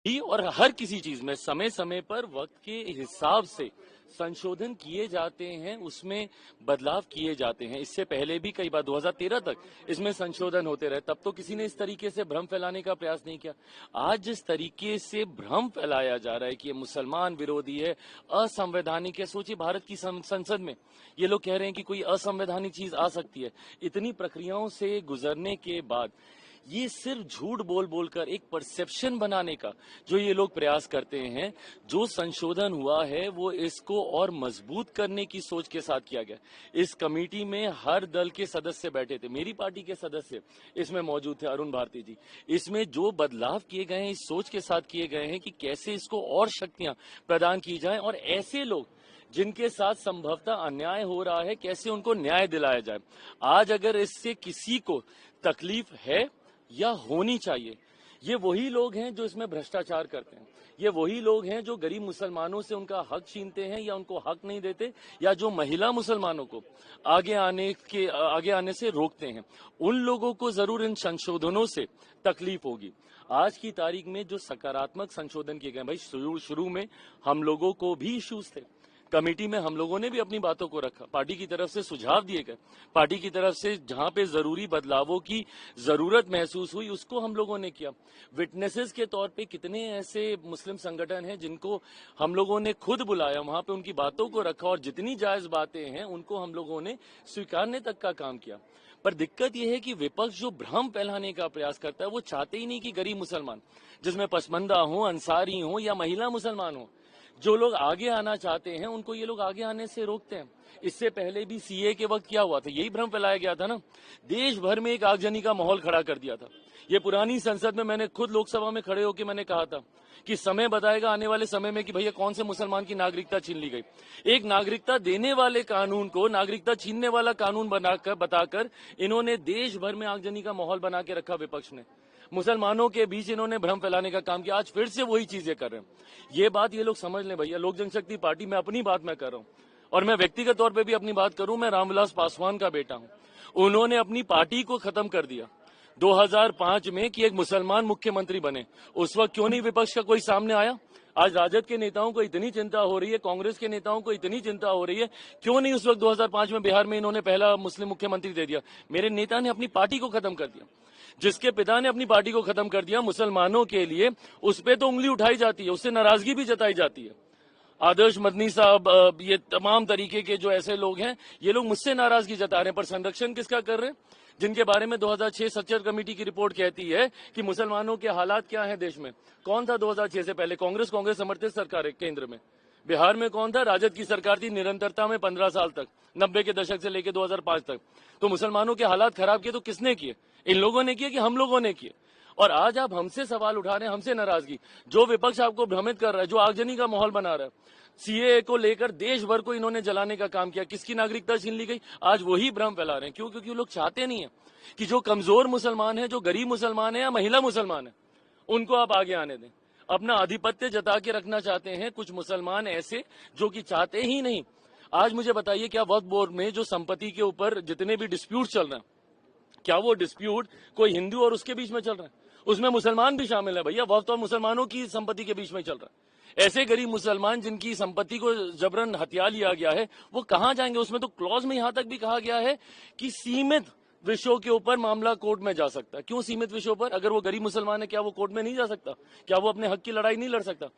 ही और हर किसी चीज में समय समय पर वक्त के हिसाब से संशोधन किए जाते हैं, उसमें बदलाव किए जाते हैं। इससे पहले भी कई बार 2013 तक इसमें संशोधन होते रहे, तब तो किसी ने इस तरीके से भ्रम फैलाने का प्रयास नहीं किया। आज जिस तरीके से भ्रम फैलाया जा रहा है कि ये मुसलमान विरोधी है, असंवैधानिक है, सोचिए भारत की संसद में ये लोग कह रहे हैं कि कोई असंवैधानिक चीज आ सकती है। इतनी प्रक्रियाओं से गुजरने के बाद ये सिर्फ झूठ बोल बोलकर एक परसेप्शन बनाने का जो ये लोग प्रयास करते हैं, जो संशोधन हुआ है वो इसको और मजबूत करने की सोच के साथ किया गया। इस कमेटी में हर दल के सदस्य बैठे थे, मेरी पार्टी के सदस्य इसमें मौजूद थे, अरुण भारती जी। इसमें जो बदलाव किए गए हैं इस सोच के साथ किए गए हैं कि कैसे इसको और शक्तियां प्रदान की जाए और ऐसे लोग जिनके साथ संभवतः अन्याय हो रहा है कैसे उनको न्याय दिलाया जाए। आज अगर इससे किसी को तकलीफ है या होनी चाहिए, ये वही लोग हैं जो इसमें भ्रष्टाचार करते हैं, ये वही लोग हैं जो गरीब मुसलमानों से उनका हक छीनते हैं या उनको हक नहीं देते, या जो महिला मुसलमानों को आगे आने से रोकते हैं। उन लोगों को जरूर इन संशोधनों से तकलीफ होगी। आज की तारीख में जो सकारात्मक संशोधन किए गए, भाई शुरू में हम लोगों को भी इश्यूज थे, कमेटी में हम लोगों ने भी अपनी बातों को रखा, पार्टी की तरफ से सुझाव दिए गए, पार्टी की तरफ से जहां पे जरूरी बदलावों की जरूरत महसूस हुई उसको हम लोगों ने किया। विटनेसेस के तौर पे कितने ऐसे मुस्लिम संगठन हैं जिनको हम लोगों ने खुद बुलाया, वहां पे उनकी बातों को रखा और जितनी जायज बातें हैं उनको हम लोगों ने स्वीकारने तक का काम किया। पर दिक्कत यह है कि विपक्ष जो भ्रम फैलाने का प्रयास करता है वो चाहते ही नहीं कि गरीब मुसलमान, जिसमें पसमंदा हो, अंसारी हो या महिला मुसलमान हो, जो लोग आगे आना चाहते हैं उनको ये लोग आगे आने से रोकते हैं। इससे पहले भी सीए के वक्त क्या हुआ था, यही भ्रम फैलाया गया था ना, देश भर में एक आगजनी का माहौल खड़ा कर दिया था। ये पुरानी संसद में मैंने खुद लोकसभा में खड़े होकर मैंने कहा था कि समय बताएगा आने वाले समय में कि भैया कौन से मुसलमान की नागरिकता छीन ली गई। एक नागरिकता देने वाले कानून को नागरिकता छीनने वाला कानून बनाकर बताकर इन्होंने देश भर में आगजनी का माहौल बना के रखा। विपक्ष ने मुसलमानों के बीच इन्होंने भ्रम फैलाने का काम किया, आज फिर से वही चीजें कर रहे हैं। ये बात ये लोग समझ लें भैया, लोक जनशक्ति पार्टी में अपनी बात मैं कर रहा हूं और मैं व्यक्तिगत तौर पे भी अपनी बात करूं, मैं रामविलास पासवान का बेटा हूं। उन्होंने अपनी पार्टी को खत्म कर दिया 2005 में कि एक मुसलमान मुख्यमंत्री बने। उस वक्त क्यों नहीं विपक्ष का कोई सामने आया? आज राजद के नेताओं को इतनी चिंता हो रही है, कांग्रेस के नेताओं को इतनी चिंता हो रही है, क्यों नहीं उस वक्त 2005 में बिहार में इन्होंने पहला मुस्लिम मुख्यमंत्री दे दिया? मेरे नेता ने अपनी पार्टी को खत्म कर दिया, जिसके पिता ने अपनी पार्टी को खत्म कर दिया। मुसलमानों के लिए उस पे तो उंगली उठाई जाती है, उससे नाराजगी भी जताई जाती है। आदर्श मदनी साहब, ये तमाम तरीके के जो ऐसे लोग हैं, ये लोग मुझसे नाराजगी जता रहे हैं, पर संरक्षण किसका कर रहे हैं? जिनके बारे में 2006 सच्चर कमेटी की रिपोर्ट कहती है कि मुसलमानों के हालात क्या हैं देश में। कौन था 2006 से पहले? कांग्रेस समर्थित सरकार है केंद्र में। बिहार में कौन था? राजद की सरकार थी निरंतरता में 15 साल तक, 90 के दशक से लेकर 2005 तक। तो मुसलमानों के हालात खराब किए तो किसने किए? इन लोगों ने किए कि हम लोगों ने किए? और आज आप हमसे सवाल उठा रहे हैं, हमसे नाराजगी। जो विपक्ष आपको भ्रमित कर रहा है, जो आगजनी का माहौल बना रहा है, सीएए को लेकर देश भर को इन्होंने जलाने का काम किया, किसकी नागरिकता छीन ली गई, आज वही भ्रम फैला रहे हैं। क्यों? क्योंकि वो लोग चाहते नहीं है कि जो कमजोर मुसलमान है, जो गरीब मुसलमान है या महिला मुसलमान है, उनको आप आगे आने दें। अपना आधिपत्य जता के रखना चाहते हैं कुछ मुसलमान ऐसे जो कि चाहते ही नहीं। आज मुझे बताइए, क्या वक्फ बोर्ड में जो संपत्ति के ऊपर जितने भी डिस्प्यूट चल रहे हैं, क्या वो डिस्प्यूट कोई हिंदू और उसके बीच में चल रहा है? उसमें मुसलमान भी शामिल है भैया। वक्फ और मुसलमानों की संपत्ति के बीच में चल रहा है। ऐसे गरीब मुसलमान जिनकी संपत्ति को जबरन हथिया लिया गया है, वो कहां जाएंगे? उसमें तो क्लॉज में यहां तक भी कहा गया है कि सीमित विषयों के ऊपर मामला कोर्ट में जा सकता है। क्यों सीमित विषयों पर? अगर वो गरीब मुसलमान है, क्या वो कोर्ट में नहीं जा सकता? क्या वो अपने हक की लड़ाई नहीं लड़ सकता?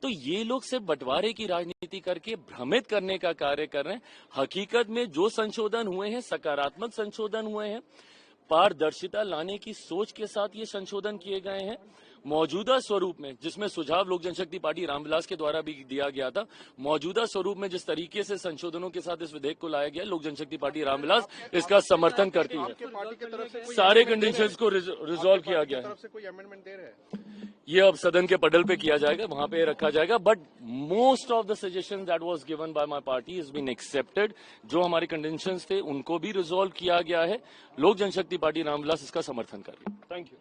तो ये लोग सिर्फ बंटवारे की राजनीति करके भ्रमित करने का कार्य कर रहे हैं। हकीकत में जो संशोधन हुए हैं, सकारात्मक संशोधन हुए हैं, पारदर्शिता लाने की सोच के साथ ये संशोधन किए गए हैं। मौजूदा स्वरूप में, जिसमें सुझाव लोक जनशक्ति पार्टी रामविलास के द्वारा भी दिया गया था, मौजूदा स्वरूप में जिस तरीके से संशोधनों के साथ इस विधेयक को लाया गया, लोक जनशक्ति पार्टी रामविलास इसका समर्थन करती है। सारे कंडीशंस को रिजॉल्व किया गया है। ये अब सदन के पटल पे किया जाएगा, वहां पे रखा जाएगा। But most of the suggestion that was given by my party is been accepted. जो हमारे कंडीशंस थे उनको भी रिजॉल्व किया गया है। लोक जनशक्ति पार्टी रामविलास इसका समर्थन कर रही है। Thank you.